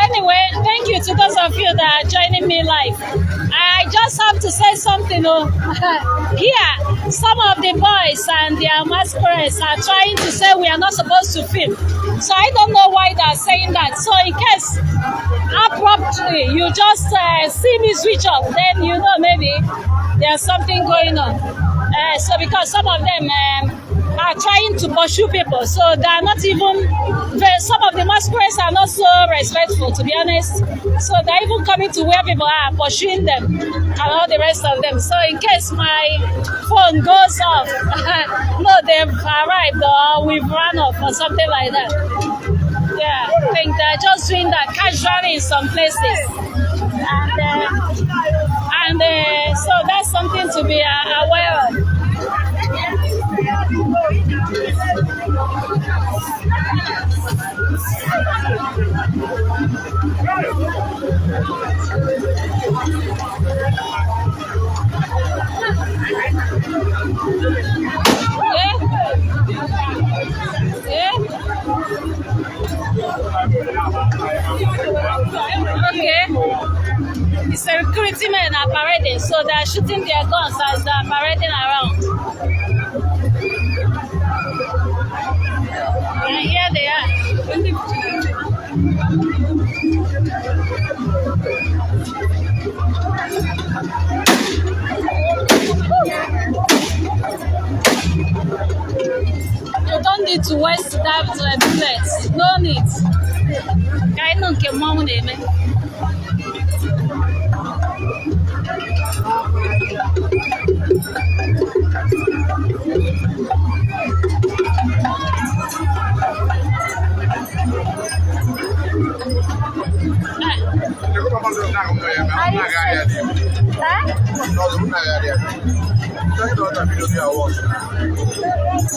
Anyway, thank you to those of you that are joining me live. I just have to say something. Here, some of the boys and their masquerades are trying to say we are not supposed to film. So I don't know why they are saying that. So in case abruptly you just see me switch off, then you know maybe there's something going on. So because some of them are trying to pursue people, so they are not even. Some of the masquerades are not so respectful, to be honest. So they're even coming to where people are pursuing them and all the rest of them. So in case my phone goes off, no, they've arrived or we've run off or something like that. Yeah, I think they're just doing that casually in some places. And so that's something to be aware of. Okay. It's a security men are parading, so they're shooting their guns as they're parading around. And here they are. You don't need to waste that bullets. No need. I don't care more than me.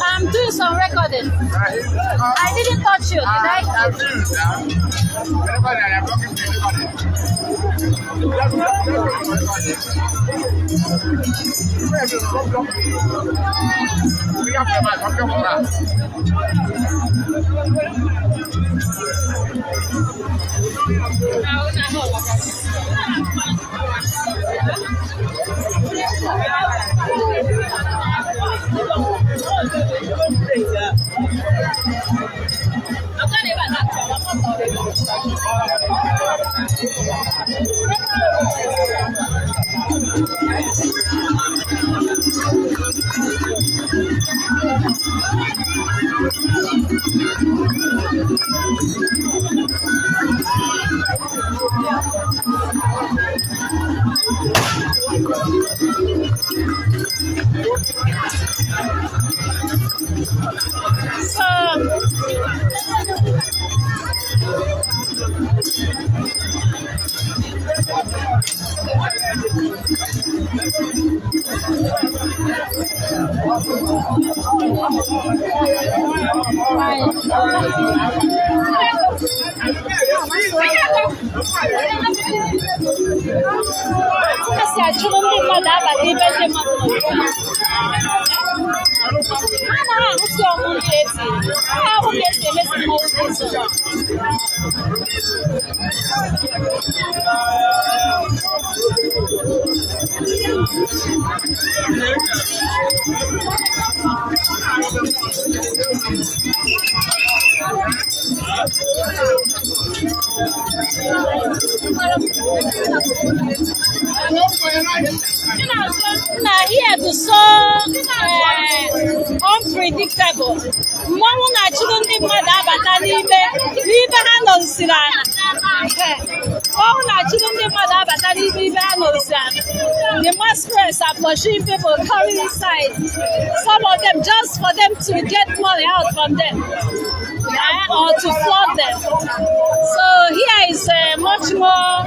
I'm doing some recording. I didn't touch you, did I? Here to so unpredictable. Mmanwụ na-achụrụ ndị mmadụ abata n'ibe ha nọsiri ana. Mmanwụ na-achụrụ ndị mmadụ abata n'ibe ha nọsiri ana. The masquerades are pushing people coming inside. Some of them just for them to get money out from them or to flog them. So here is much more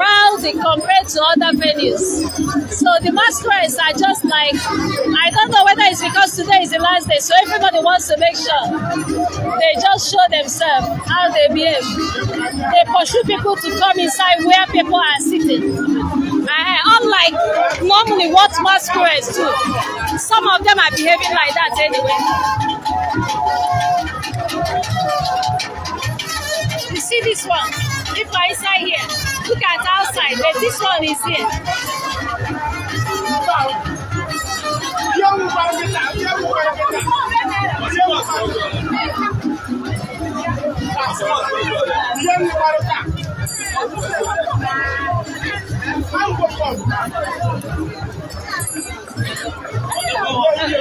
rowdy music compared to other venues. So the masquerades are just like, I don't know whether it's because today is the last day, so everybody wants to make sure they just show themselves how they behave. They pursue people to come inside where people are sitting. Unlike normally what masquerades do, some of them are behaving like that anyway. You see this one? People are inside here. Look at outside, but this one is here.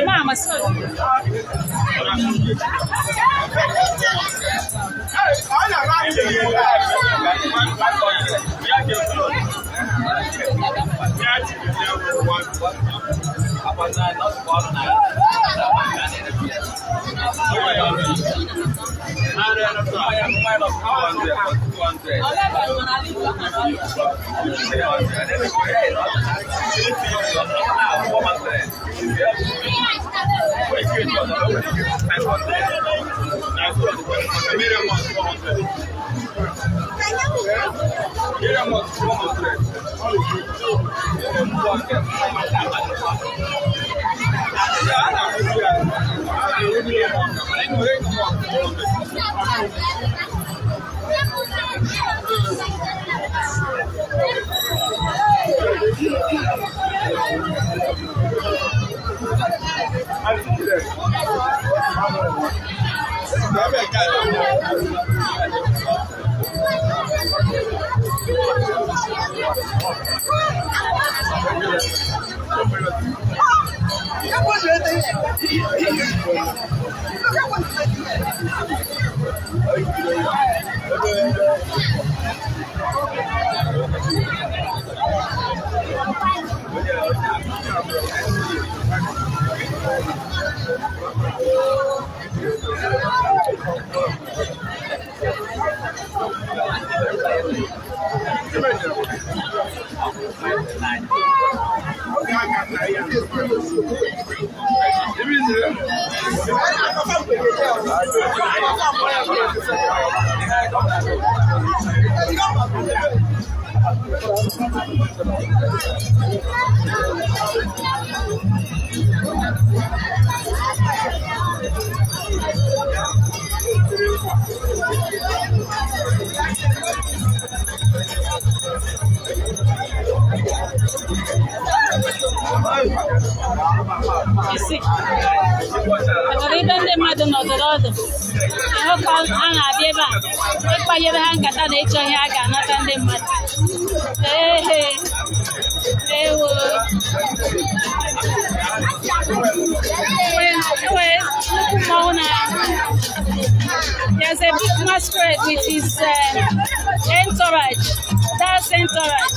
Mama, so. There's a big masquerade with his entourage. That's entourage.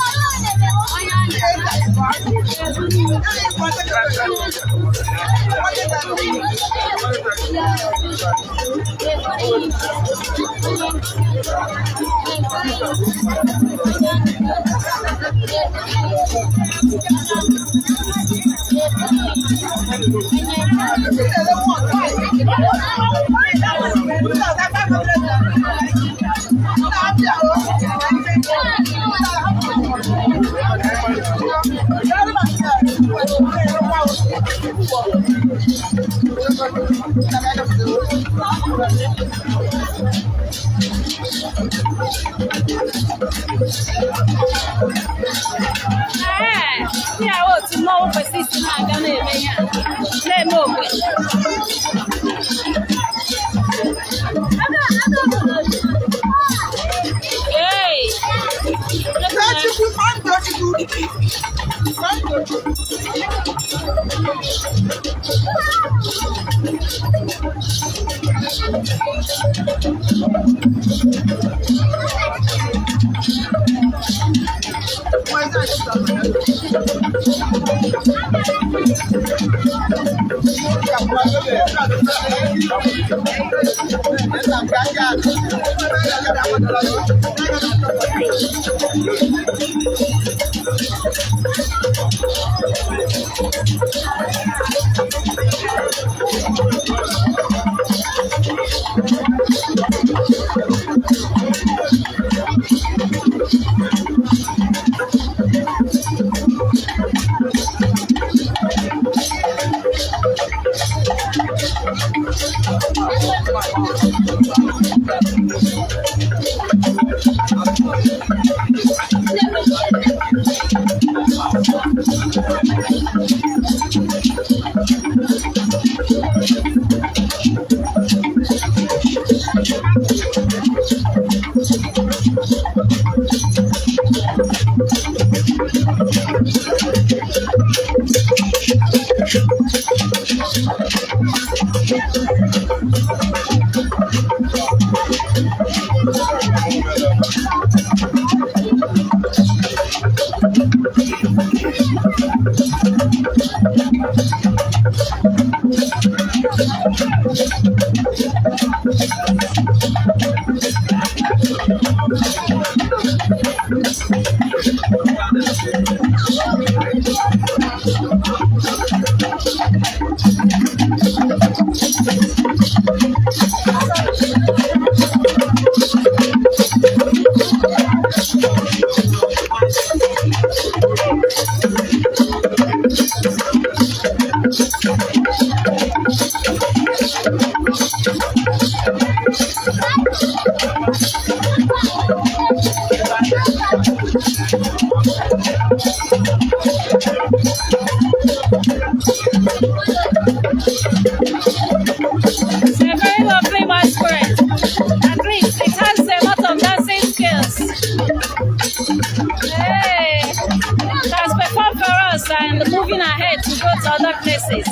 And moving ahead to go to other places.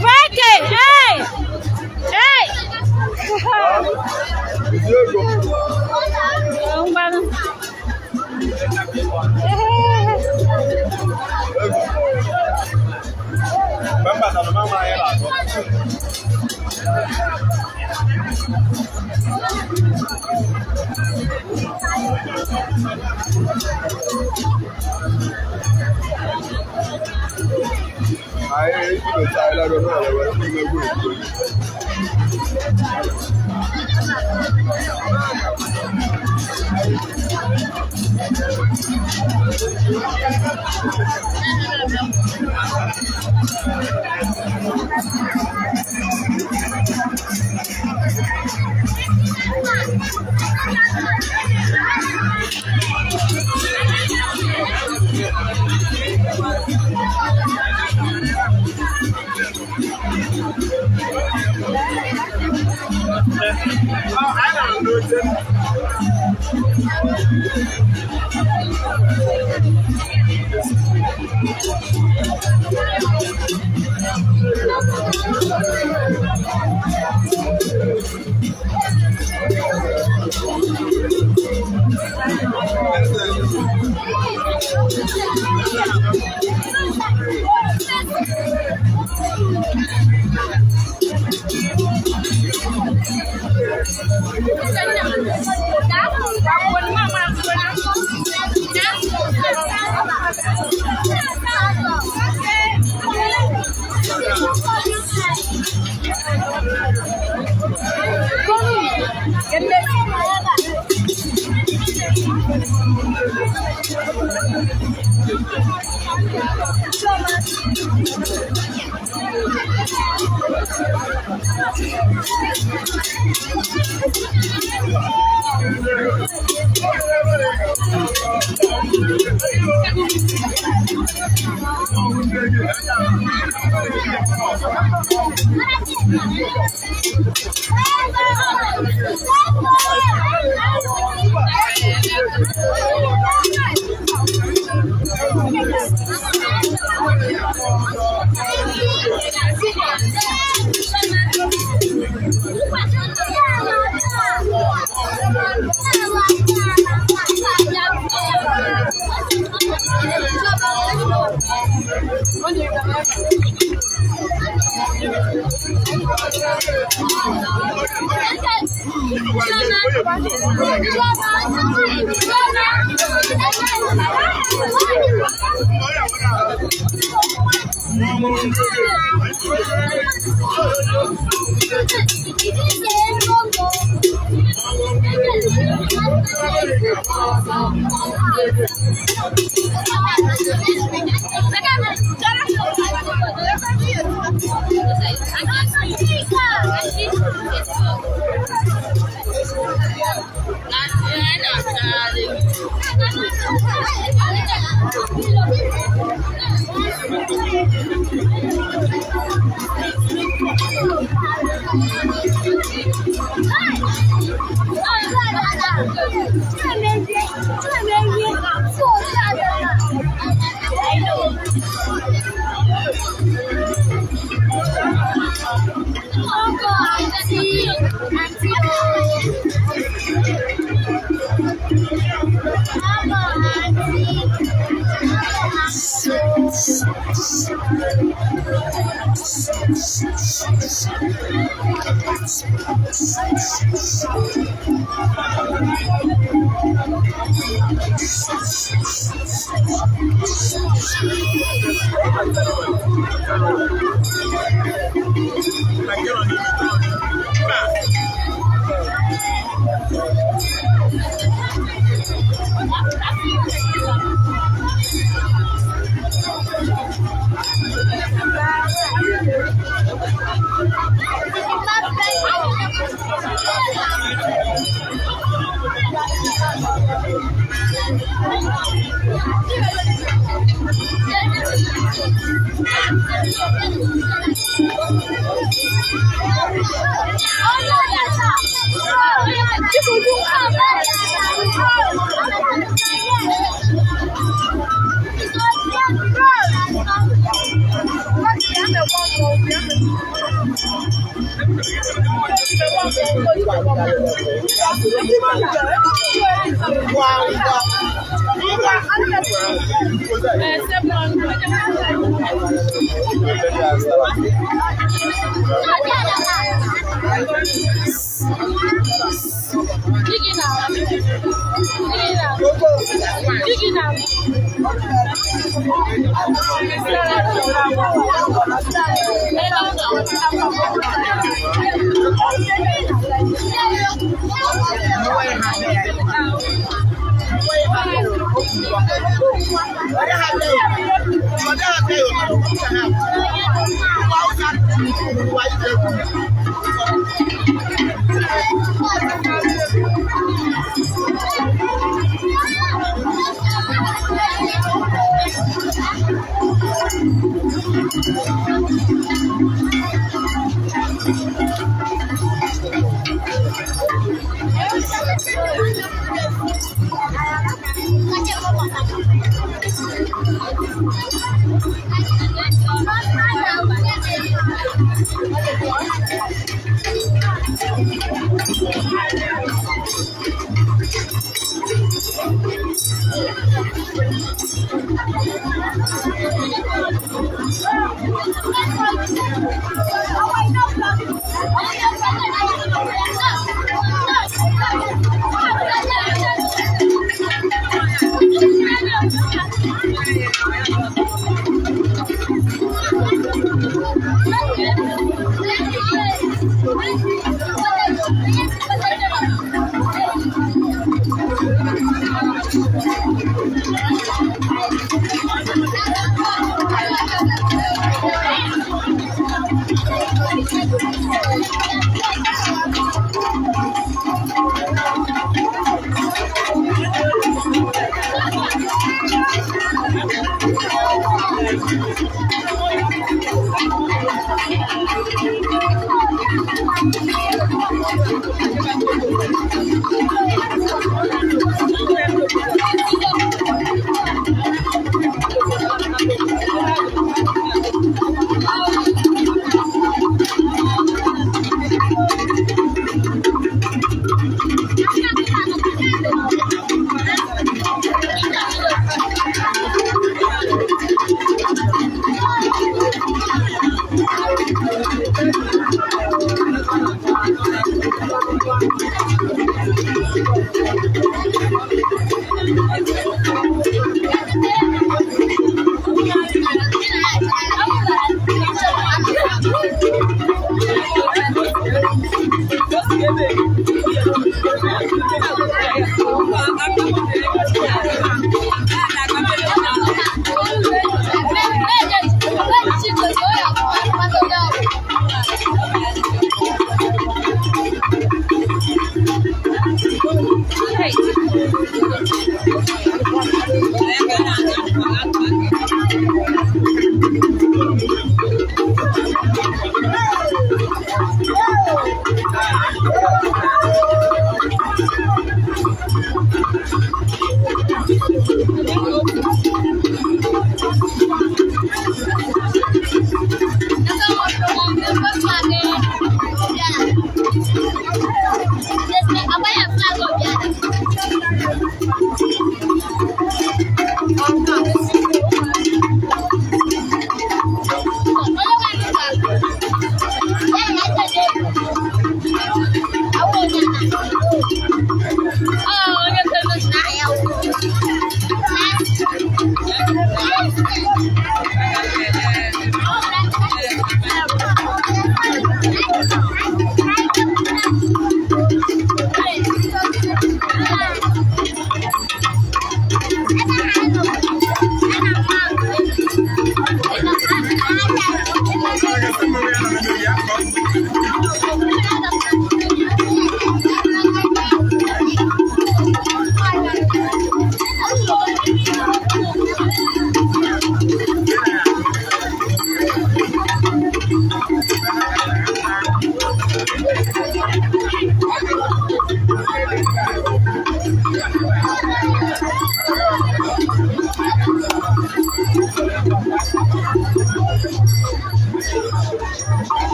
Break it! Hey! Hey! Kanu,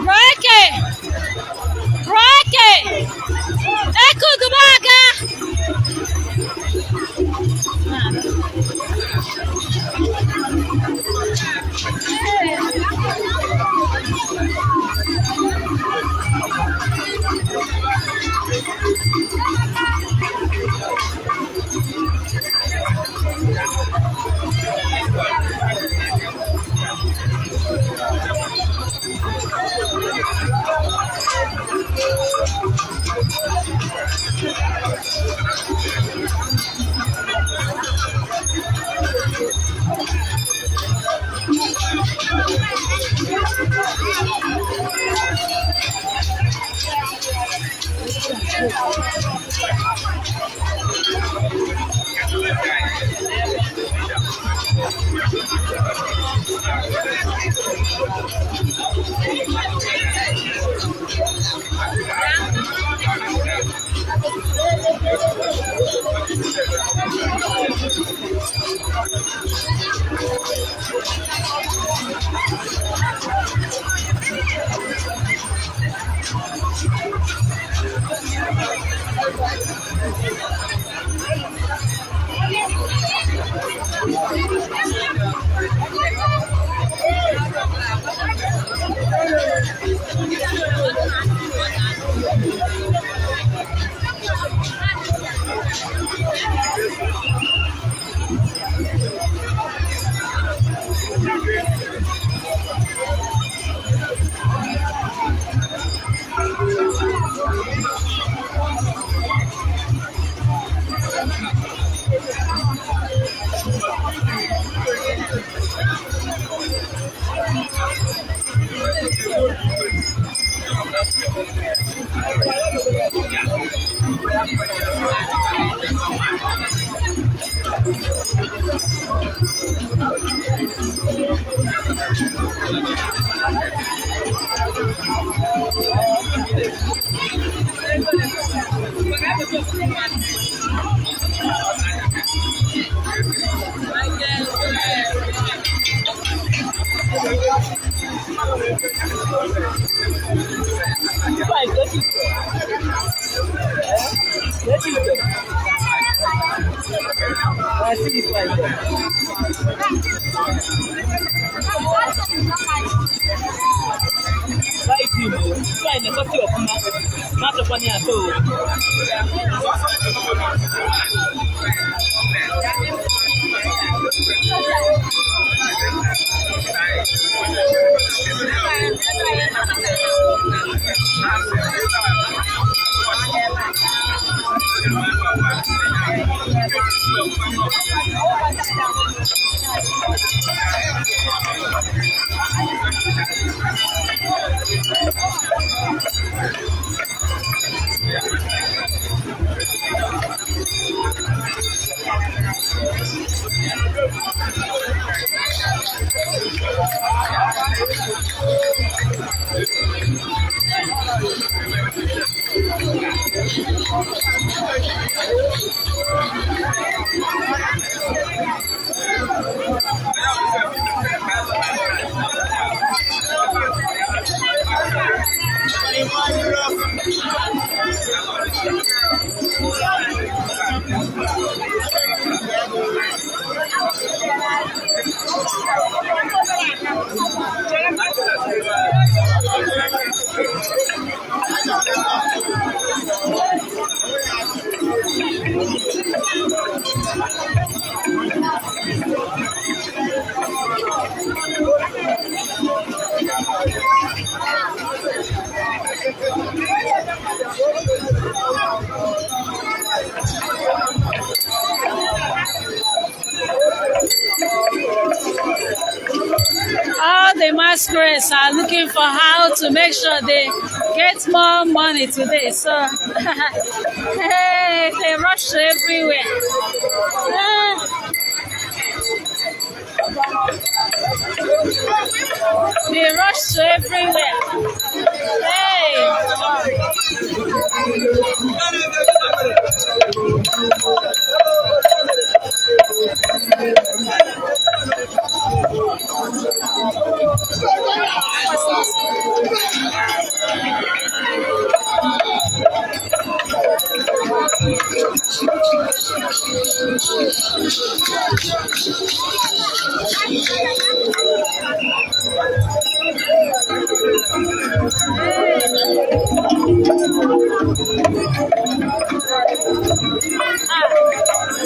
Rocky! Rocky! Echo Gubaga! All the masquerades are looking for how to make sure they get more money today. So, hey, they rush everywhere. They rush to everywhere. Hey!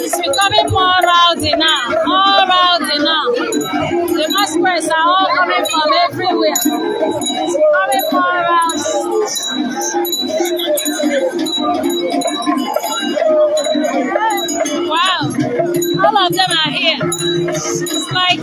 It's becoming more rowdy now. More rowdy now. The masquerades are all coming from everywhere. It's becoming more rowdy. Wow. All of them are here. It's like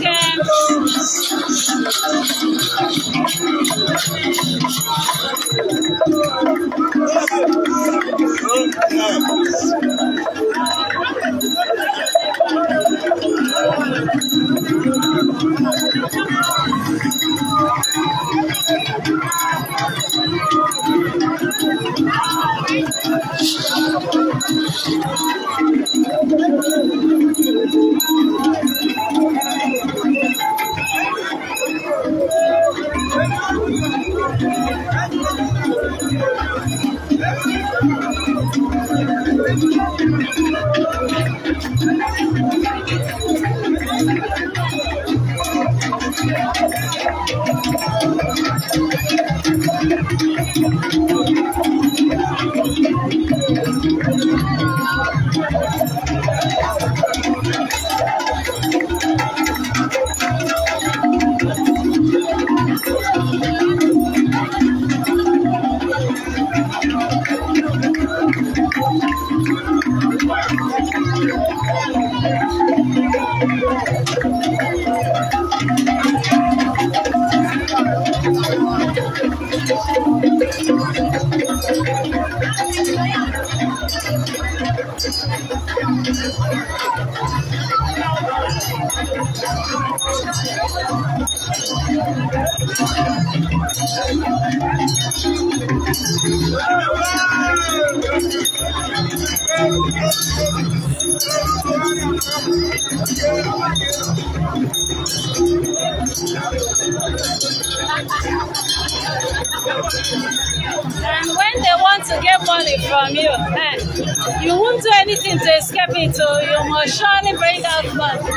and when they want to get money from you, you won't do anything to escape it, so you must surely bring out money.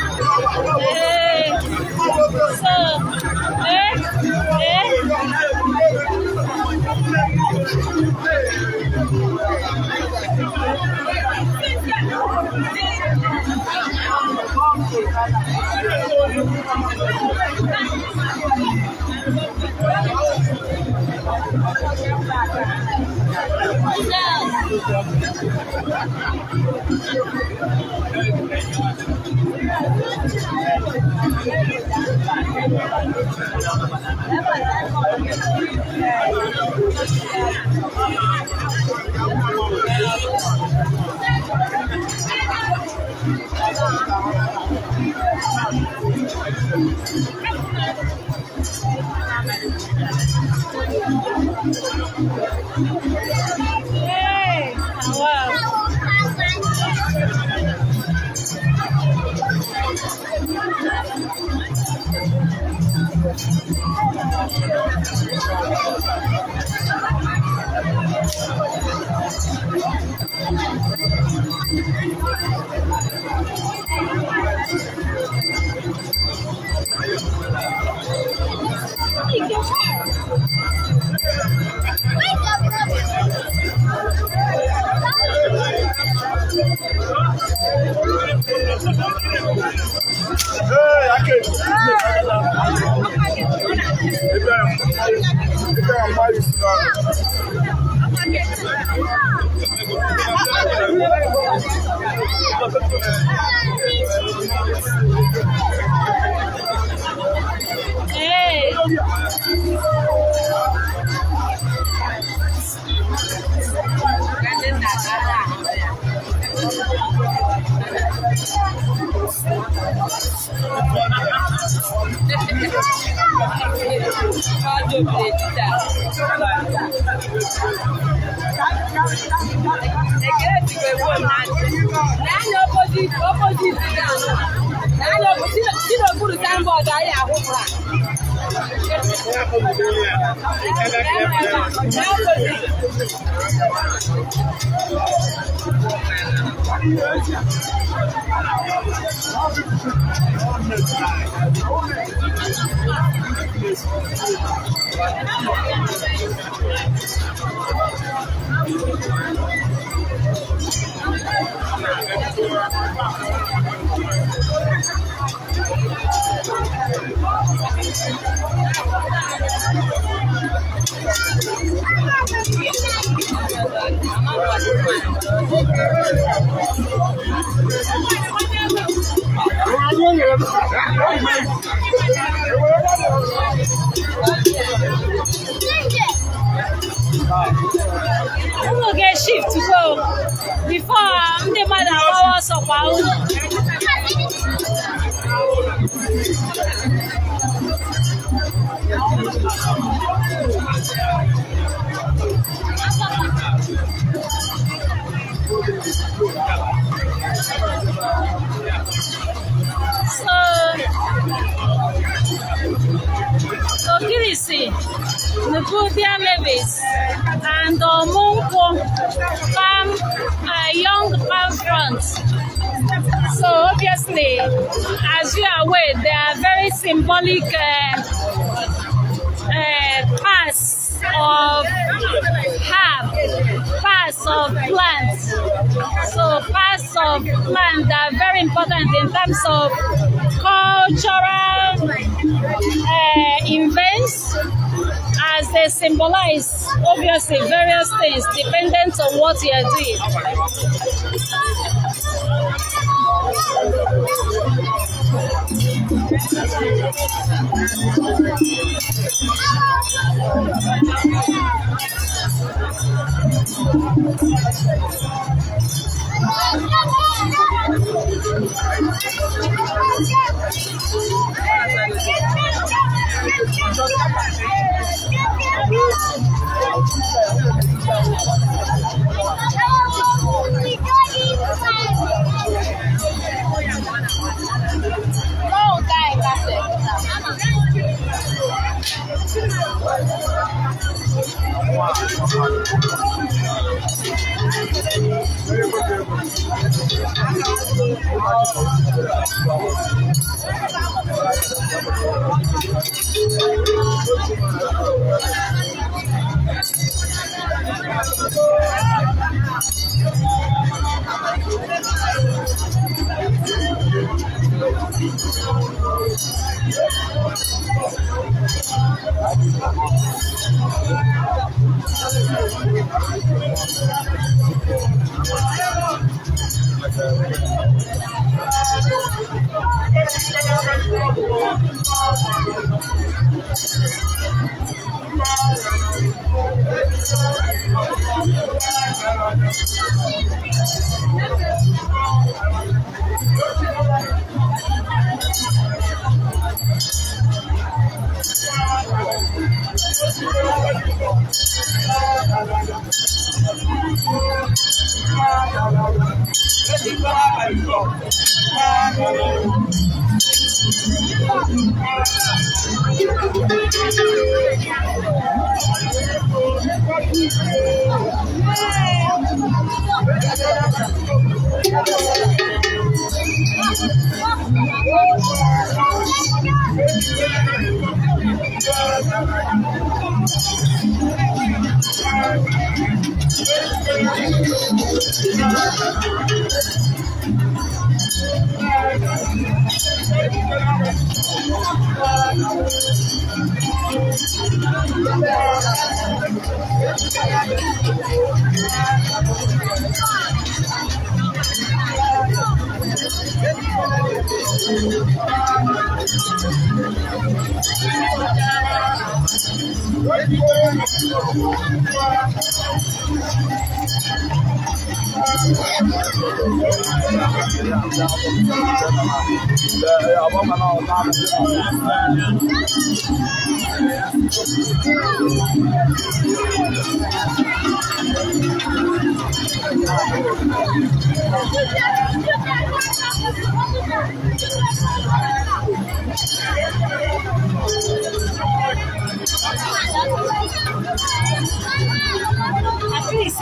Hey, wow. Hey. Opposite. We'll get shift to go before the mother hours of our so Kirisi, Nukudia Levis, and Munko palm, young palm front. So obviously, as you are aware, they are very symbolic parts of herb, parts of plants. So parts of plants that are very important in terms of cultural events, as they symbolize obviously various things dependent on what you are doing.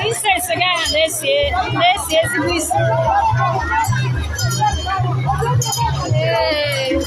Incense again, let's see, this. Hey.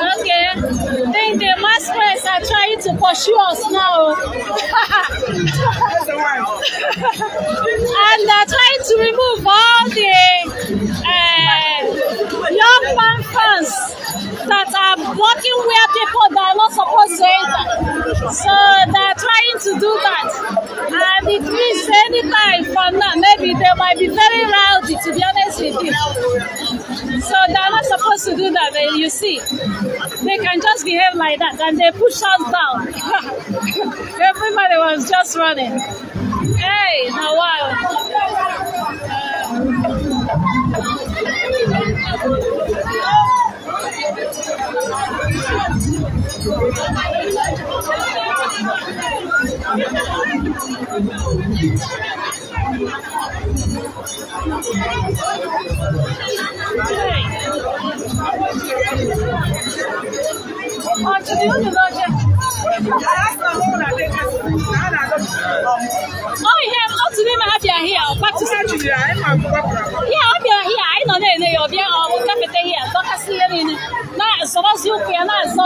Okay, I think the masquerades are trying to pursue us now. And they're trying to remove all the young man fans that are blocking where people that are not supposed to enter. So they're trying to do that. And it means anytime from now, maybe they might be very rowdy, to be honest with you. So anyway, you see, they can just behave like that, and they push us down. Everybody was just running. Hey, now wow. Oh, yeah, not to name have here. Back to yeah, here. I know they are here. We'll come here. Don't see any. Now, so as you can, so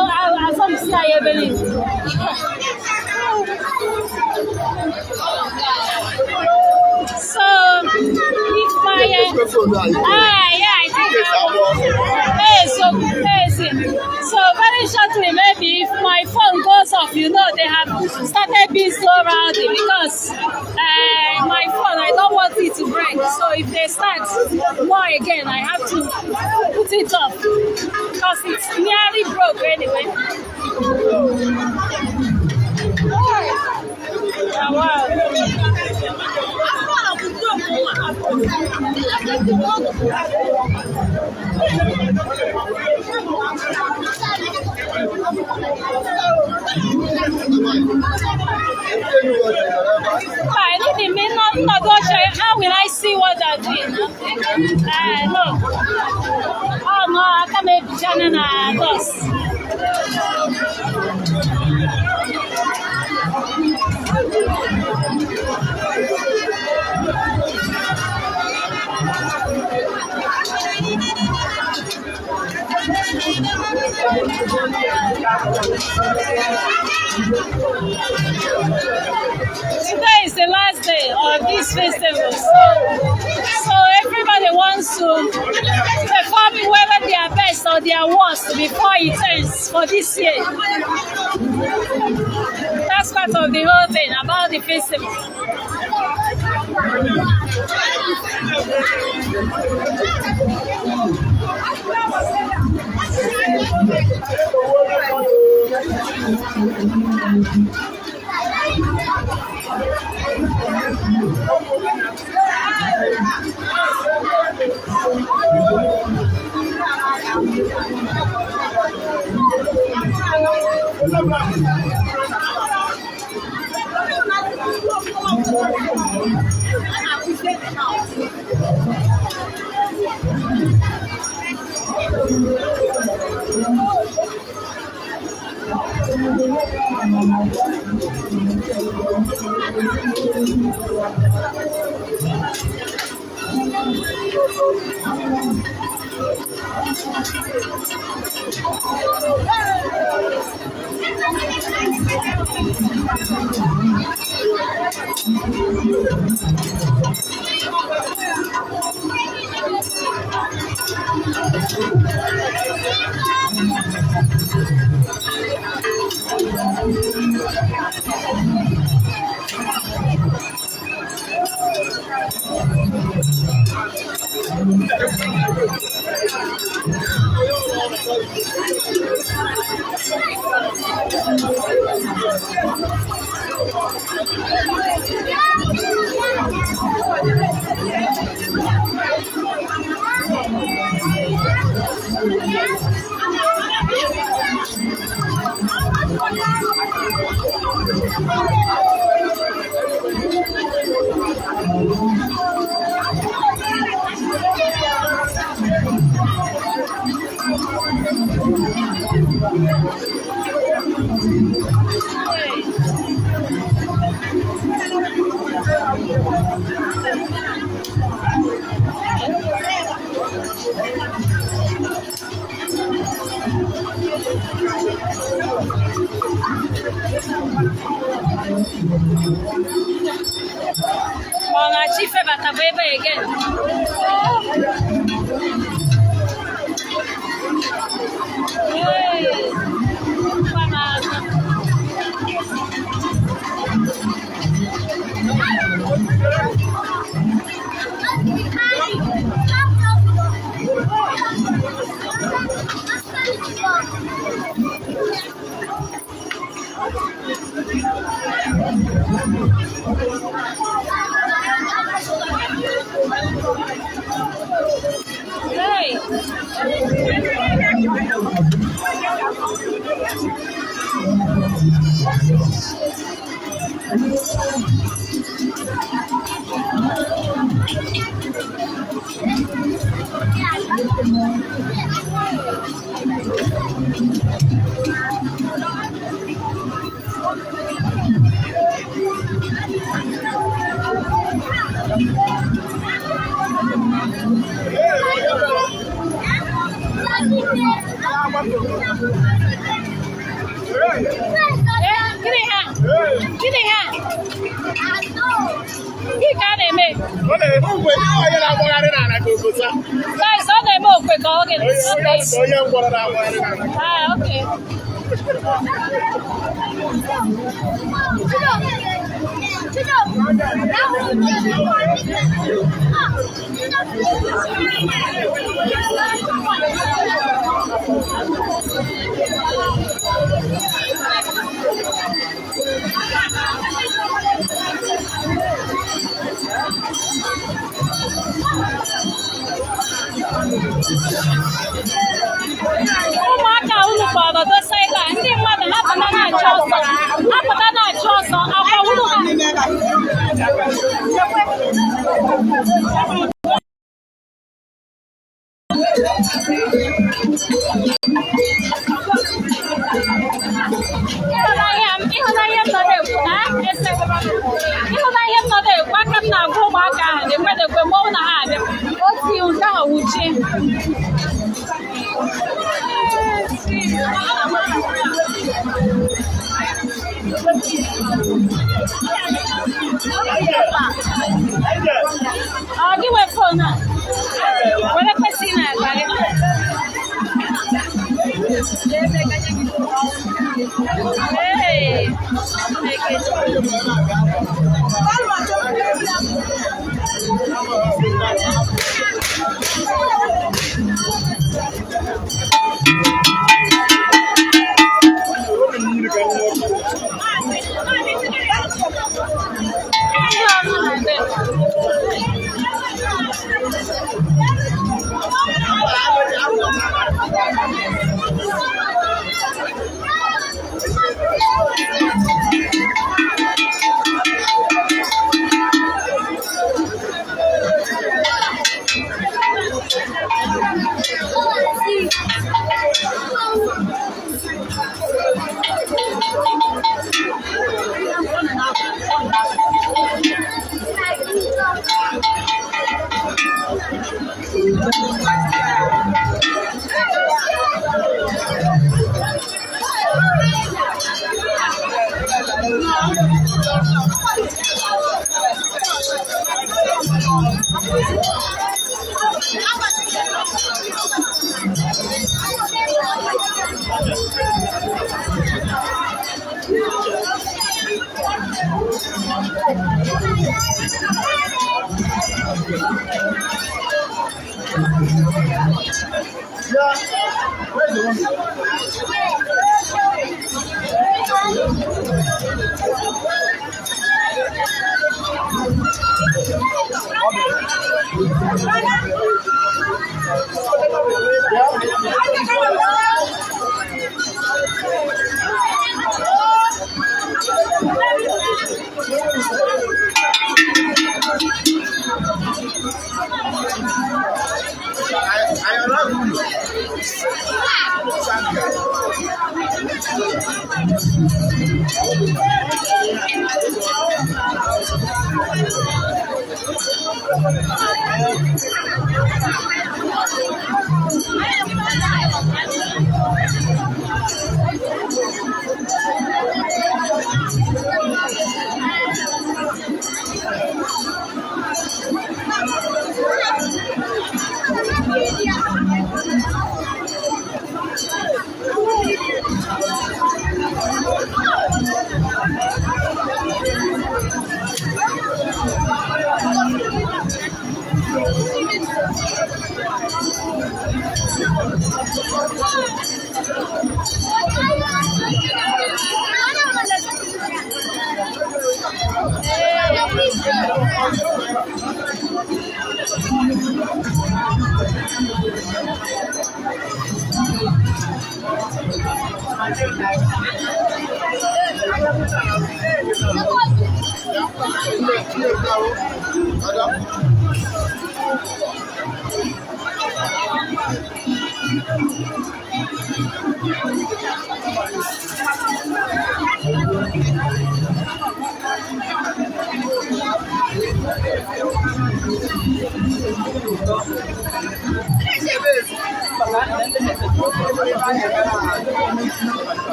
as I'm saying, I believe. So, if my yeah, I think so very shortly, maybe if my phone goes off, you know, they have started being so rowdy because my phone, I don't want it to break. So if they start more again, I have to put it off because it's nearly broke anyway. Oh, wow. How will I see what they're doing? No. Oh no, I can't make channel us. Today is the last day of this festival, so everybody wants to perform whether their best or their worst before it ends for this year. That's part of the whole thing about the festival.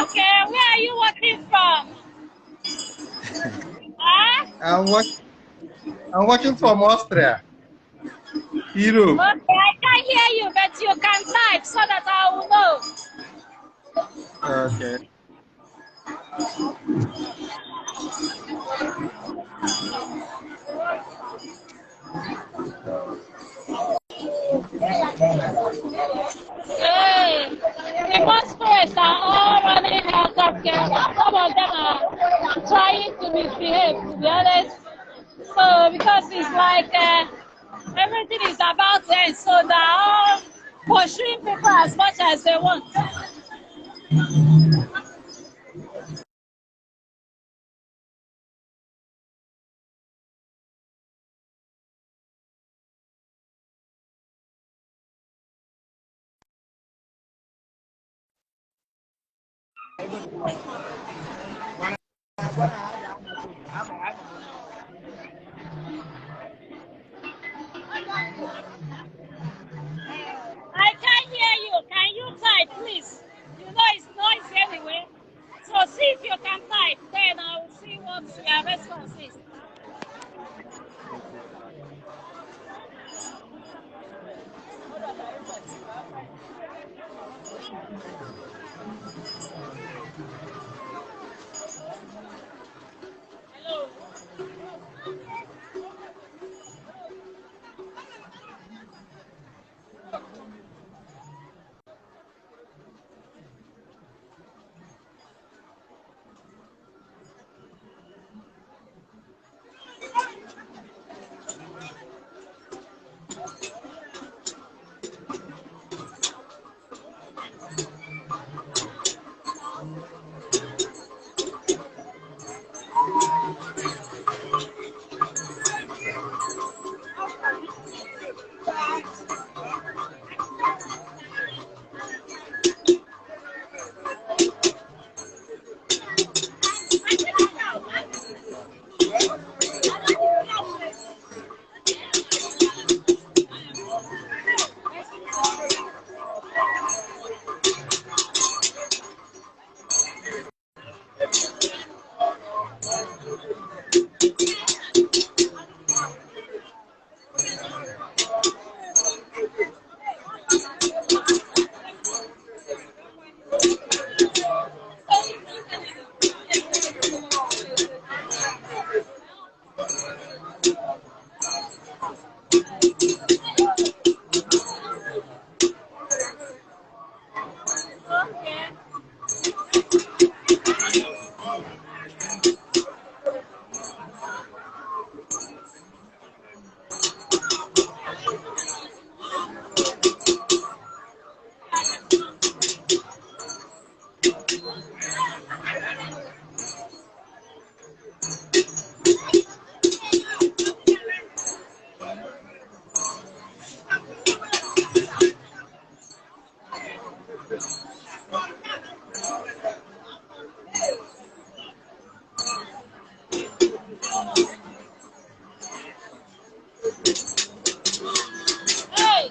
Okay, where are you working from? Huh? I'm watching from Austria. Europe. Okay, I can't hear you, but you can type so that I will know. Okay. Hey, the masquerades are all running out of care. Some of them are trying to misbehave, to be honest. So, because it's like everything is about to end, so they're all pursuing people as much as they want. I can't hear you. Can you type, please? You know it's noisy anyway. So see if you can type, then I will see what your response is. Okay. Hey.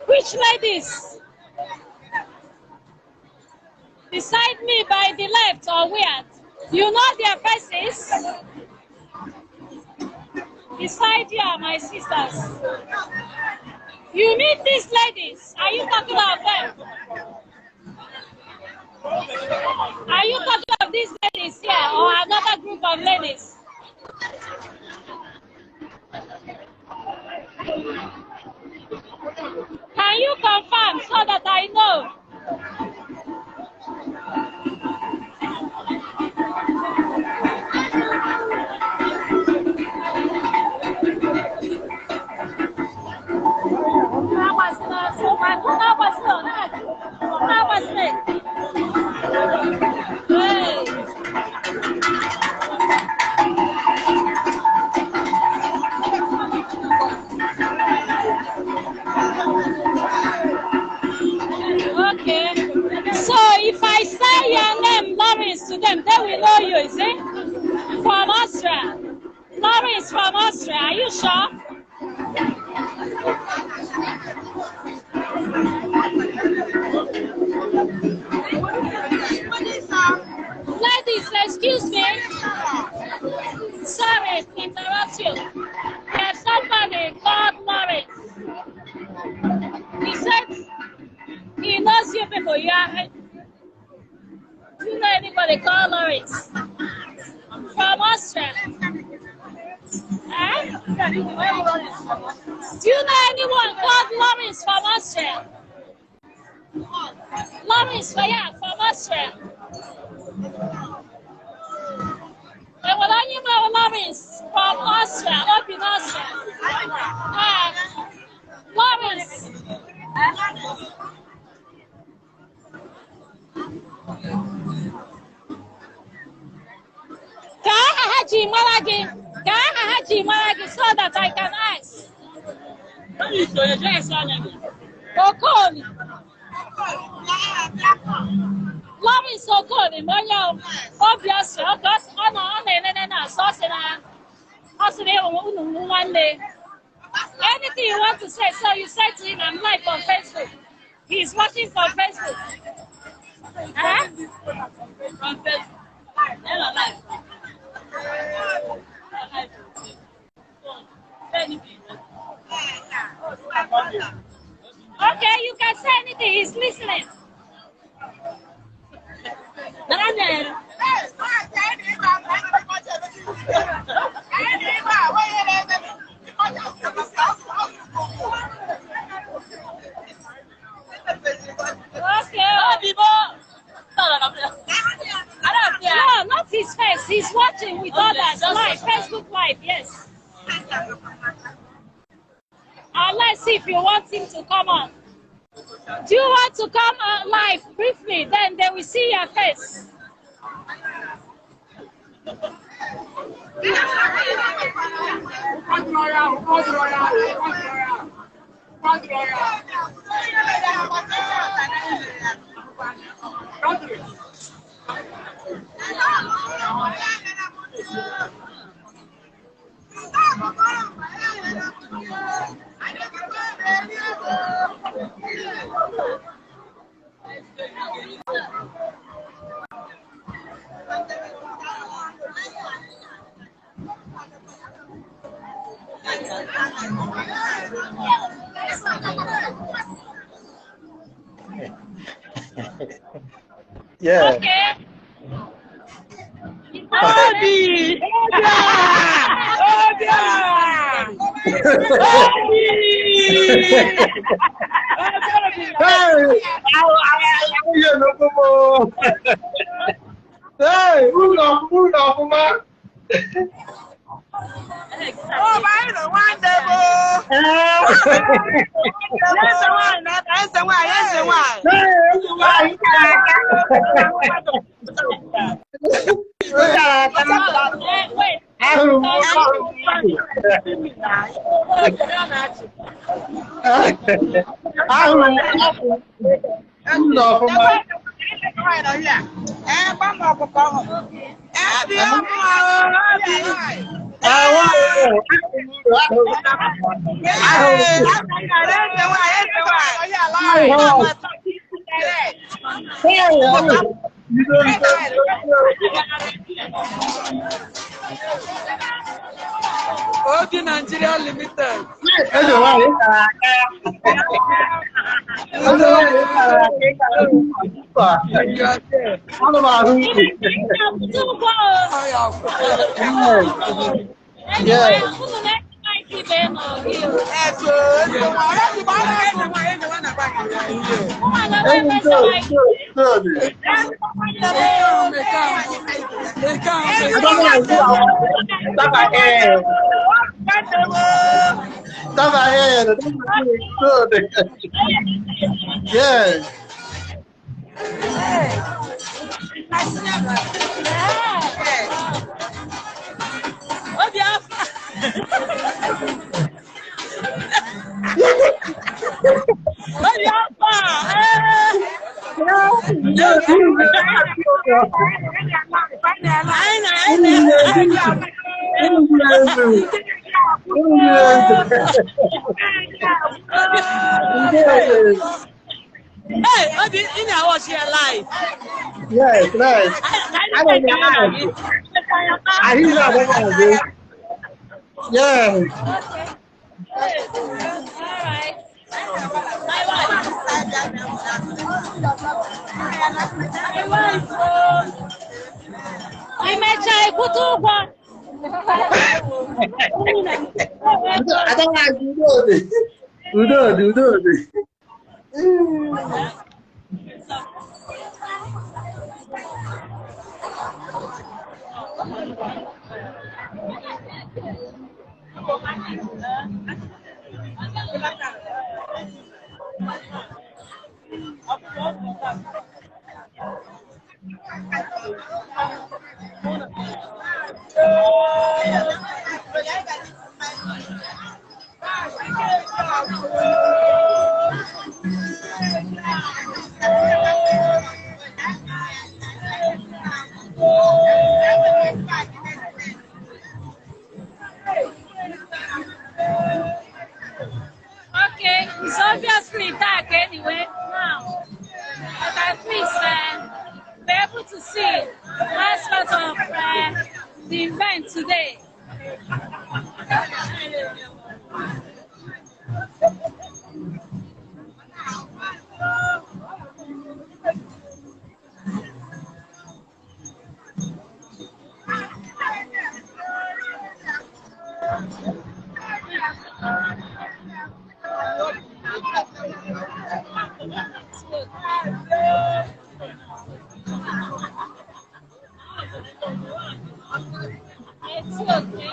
Which ladies? Beside me by the left or where? You know their faces? Beside you are my sisters. You meet these ladies? Are you talking about them? Are you talking of these ladies here or another group of ladies? Okay. So if I say your name, Lawrence, to them, they will know you, is it? From Austria. Lawrence from Austria, are you sure? Ladies, excuse me. Sorry to interrupt you. There's somebody called Lawrence. He said he knows you people. Do you know anybody called Lawrence? From Austria. Eh? Do you know anyone called Lawrence from Austria? Lawrence, from Austria. And what are you know Lawrence from Austria, up in Austria? Lawrence. So that I can ask. Okoli. Lawrence Okoli, obviously, anything you want to say, so you say to him, I'm live on Facebook. He's watching from Facebook. Huh? From Facebook. Okay, you can say anything. He's listening. No, not his face. He's watching with others live, Facebook Live, yes. Let's see if you want him to come on. Do you want to come on live briefly? Then they will see your face. Yeah. Okay. Obi! Hey, move on, man. Oh, my, the one devil. That's the one. Wait. Obi Nigeria Limited. Yes. in our watch here live. Yes, nice. I don't know. I hear that. Yes. I don't like do it. Okay, it's obviously dark anyway now. But at least we're able to see aspects of the event today. It's okay.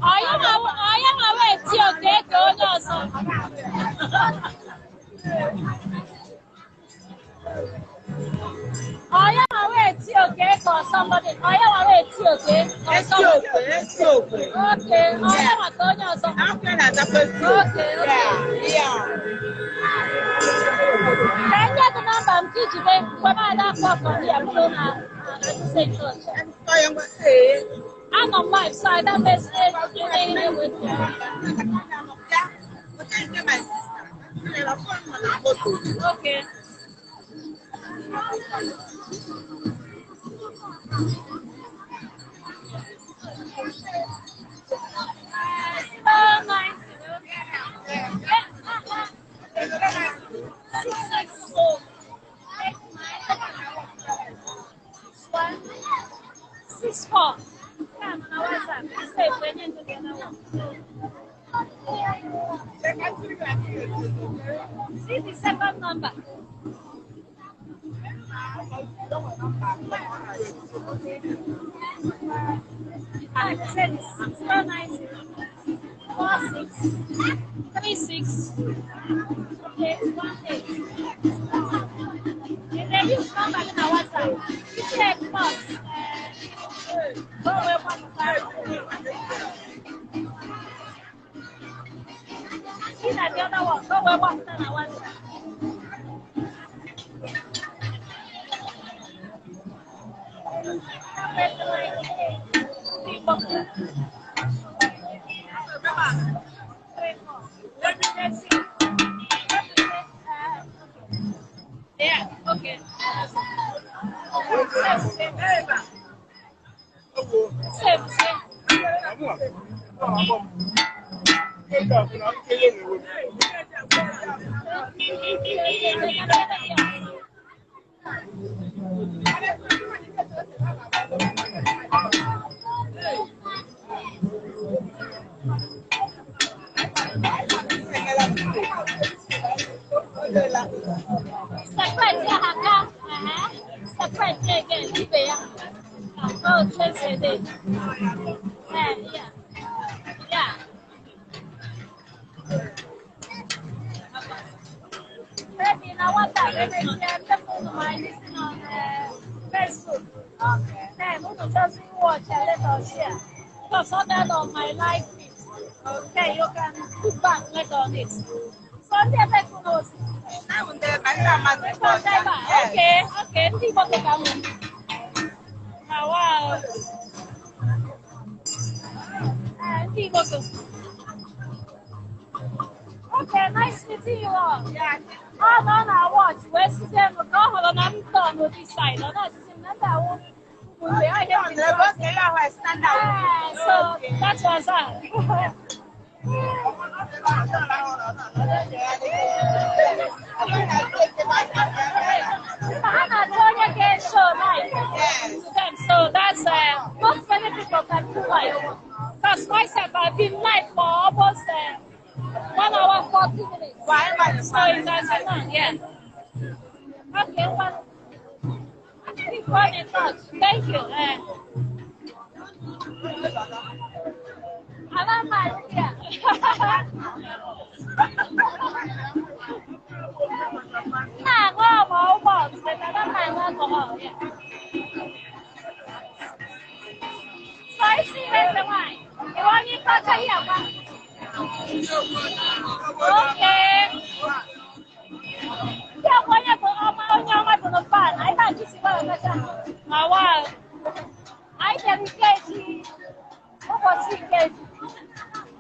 I am aware it's okay, go also. I am aware it's okay for somebody. I am aware it's okay for somebody. Okay, I am going also. Okay. Yeah. Can you get the number I'm teaching them? When I call from here, I'm going to say church. I'm on my side, I'm with okay. Six four. See the second number. I said 090 46 36 818. And then use number in our WhatsApp. Check box. Go away one time. See that the other one. Go away one time at WhatsApp. Yeah, okay. Same. Separate haka. Separate again. Oh, change it. Yeah. Yeah. Maybe now what that? Maybe my listen on Facebook. Okay. Then who will just watch and let us share. Because on that on my live feed. Okay, you can put back later on it. Sunday, I knows. Now and then, I Okay, okay. Wow. Okay, nice meeting you all. Yeah. Oh, no, no, watch. Where's the name? Go hold on, I'm done with this side. No, no, this is not that one. So that was that. So that's not many people can do live. Because myself, I've been live for almost 1 hour 40 minutes. So it's as long, yeah. Okay, well, keep on in touch. Thank you. I love my yeah. Nah, go more box, but I don't mind alcohol. Yeah. So I see where's the wine. You want me to cut here, okay. Yeah, when you go on the fan, I can't just go. My wife. I can Ikeji. What was Ikeji?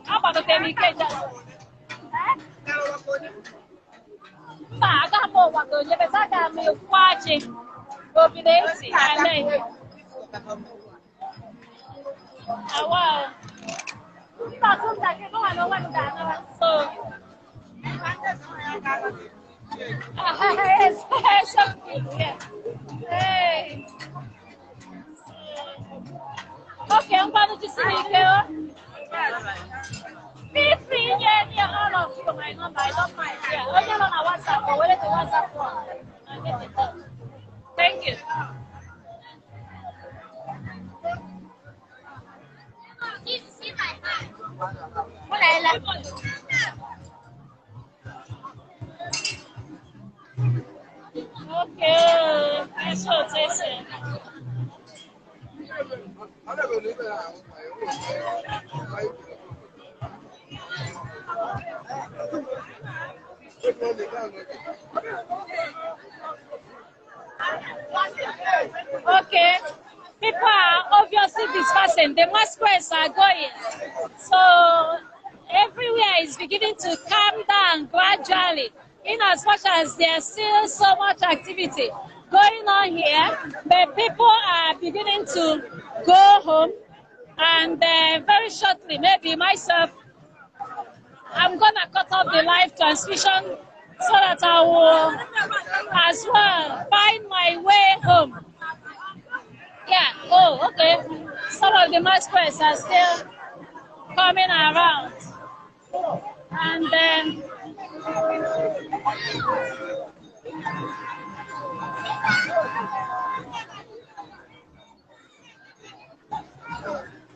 How about the Ikeji? I got more what go. You better got me watching. Go be lazy. I wow. So. Yeah. Hey. Okay, I'm going to see you. Feel free, yeah, all of you, my number, I don't mind. Yeah, only on our WhatsApp, or whether the WhatsApp one. I'll get in touch. Thank you. Okay, that's what it is. Okay, people are obviously dispersing. The masquerades are going. So everywhere is beginning to calm down gradually. In as much as there's still so much activity going on here, but people are beginning to go home. And very shortly, maybe myself, I'm gonna cut off the live transmission so that I will as well find my way home. Yeah, oh, okay. Some of the masquerades are still coming around. And then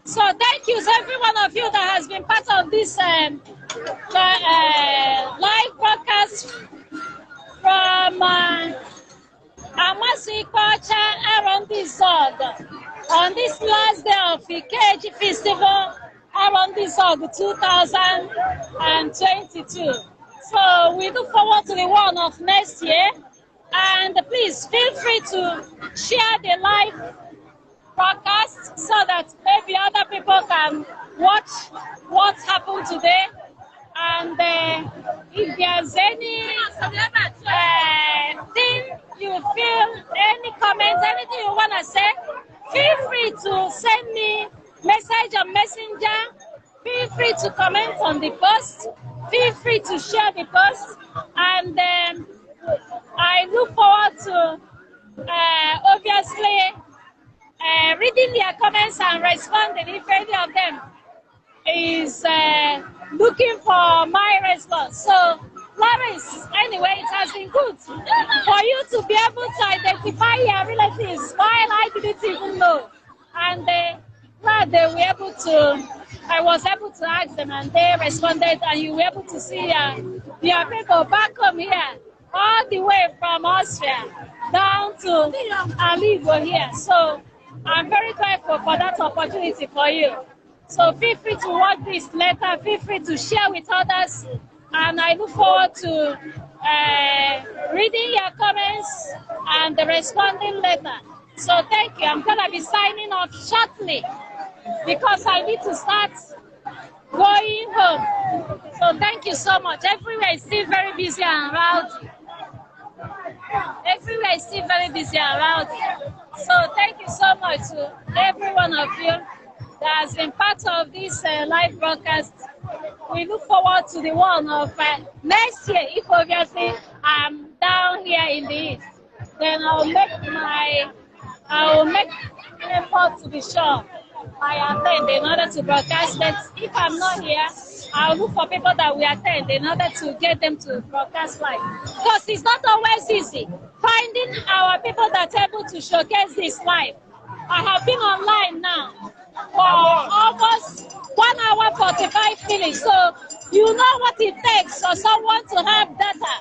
so thank you to every one of you that has been part of this live broadcast from Amasikwacha Arondizuogu on this last day of Ikeji Festival Arondizuogu 2022. So we look forward to the one of next year, and please feel free to share the live broadcast so that maybe other people can watch what happened today. And if there's any thing you feel, any comments, anything you want to say, feel free to send me message on Messenger. Feel free to comment on the post. Feel free to share the post. And I look forward to obviously reading their comments and responding if any of them is looking for my response. So, Lawrence, anyway, it has been good for you to be able to identify your relatives while I didn't even know. And glad they were able to, I was able to ask them and they responded, and you were able to see your people back home here, all the way from Austria down to Aligo here. So, I'm very grateful for that opportunity for you. So feel free to watch this later, feel free to share with others, and I look forward to reading your comments and responding later. So thank you. I'm gonna be signing off shortly because I need to start going home. So thank you so much. Everywhere is still very busy and rowdy. Everywhere is still very busy and rowdy. So thank you so much to every one of you that has been part of this live broadcast. We look forward to the one of next year, if obviously I'm down here in the east. Then I will make effort to be sure I attend in order to broadcast it. If I'm not here, I'll look for people that will attend in order to get them to broadcast live. Because it's not always easy finding our people that are able to showcase this live. I have been online now for almost 1 hour 45 minutes. So you know what it takes for someone to have data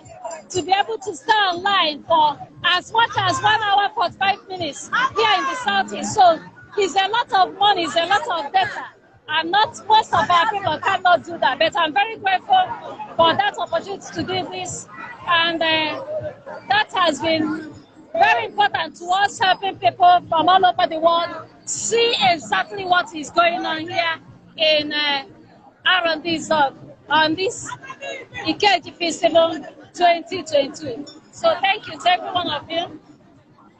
to be able to stay online for as much as 1 hour 45 minutes here in the southeast. So it's a lot of money, it's a lot of data. And not most of our people cannot do that. But I'm very grateful for that opportunity to do this. And that has been very important to us, helping people from all over the world see exactly what is going on here in Arondizuogu on this Ikeji Festival 2022. So thank you to every one of you.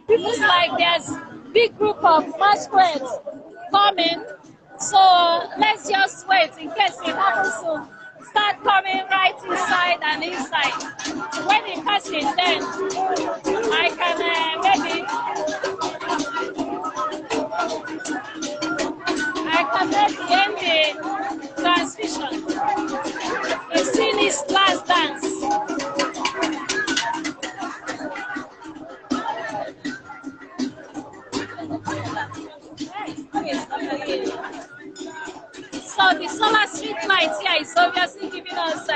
People's like there's big group of masquerades coming, so let's just wait in case it happens to start coming right inside and inside. When it passes, then I can maybe end the transmission. It's in its last dance. So the solar street light here is obviously giving us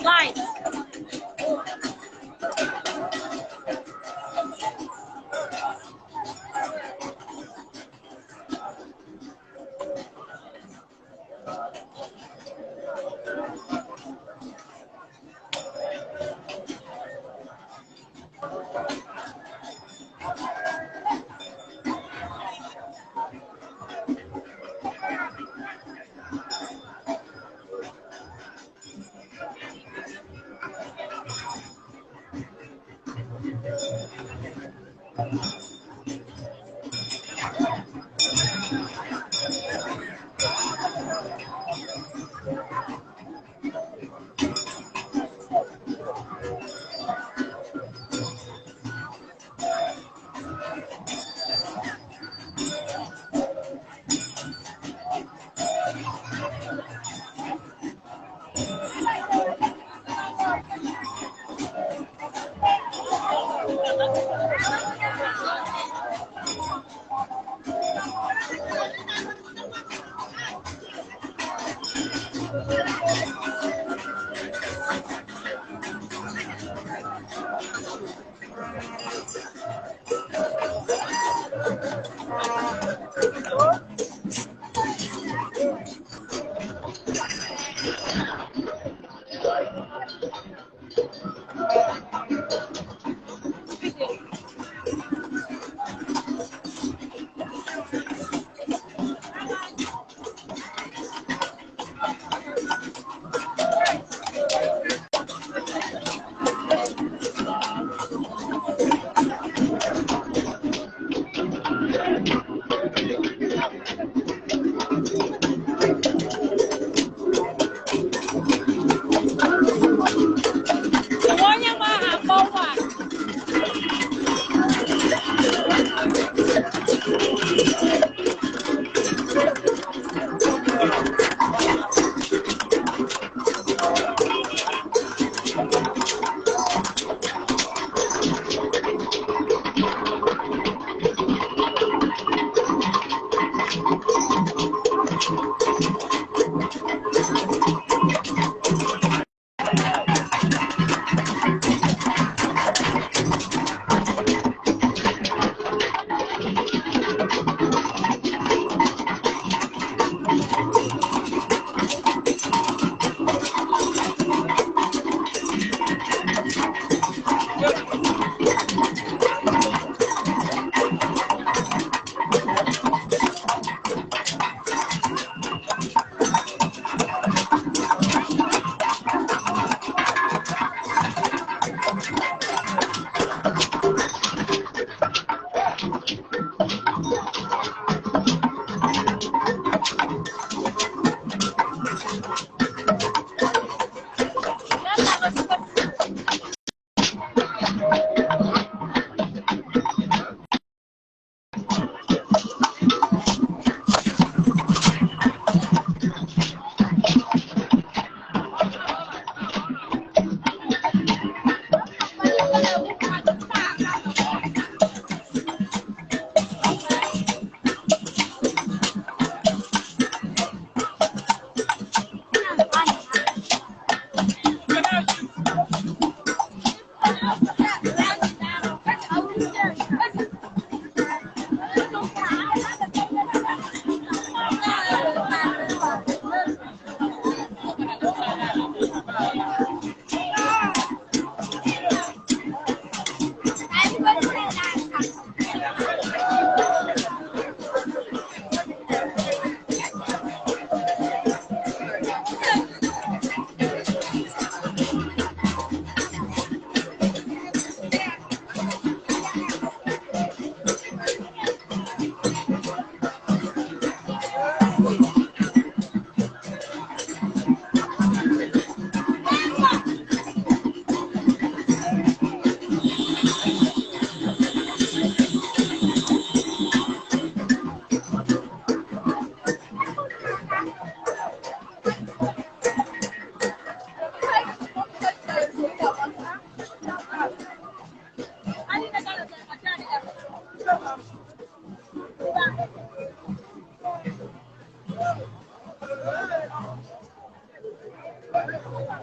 light.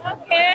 Okay.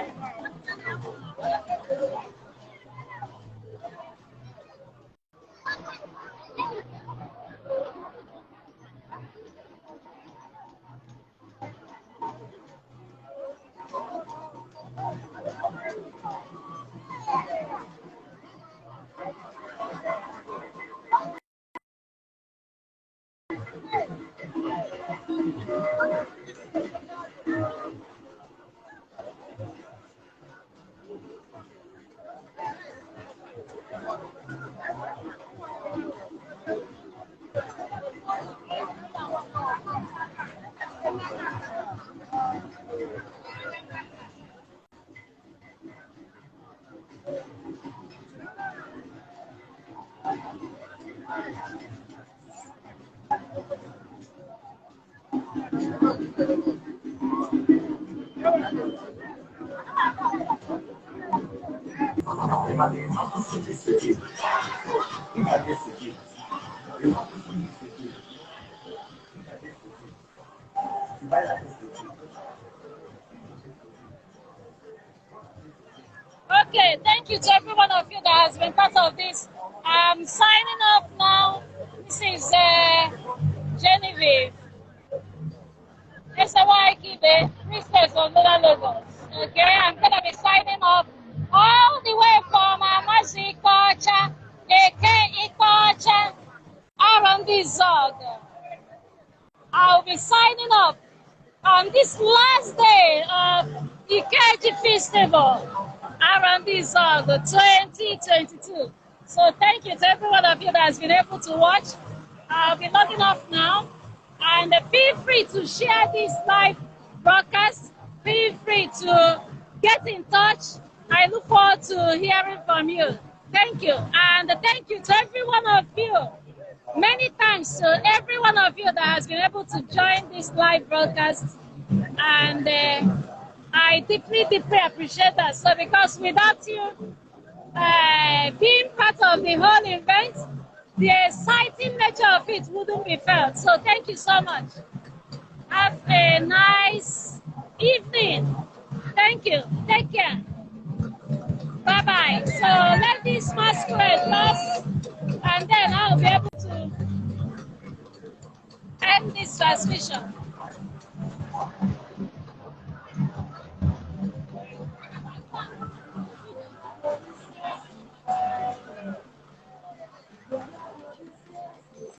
Okay, thank you to every one of you that has been part of this. I'm signing off now. This is Genevieve. Ikeji, Princess of Lola Lagos. Okay, I'm going to be signing off all the way from Amazi Ikocha, Ikeji, Arondizuogu. I'll be signing off on this last day of Ikeji Festival, Arondizuogu 2022. So thank you to every one of you that has been able to watch. I'll be logging off now. And feel free to share this live broadcast. Feel free to get in touch. I look forward to hearing from you. Thank you. And thank you to every one of you. Many thanks to every one of you that has been able to join this live broadcast. And I deeply, deeply appreciate that. So because without you being part of the whole event, the exciting nature of it wouldn't be felt. So thank you so much. Have a nice evening. Thank you. Take care. Bye-bye. So let this masquerade pass, and then I'll be able to end this transmission.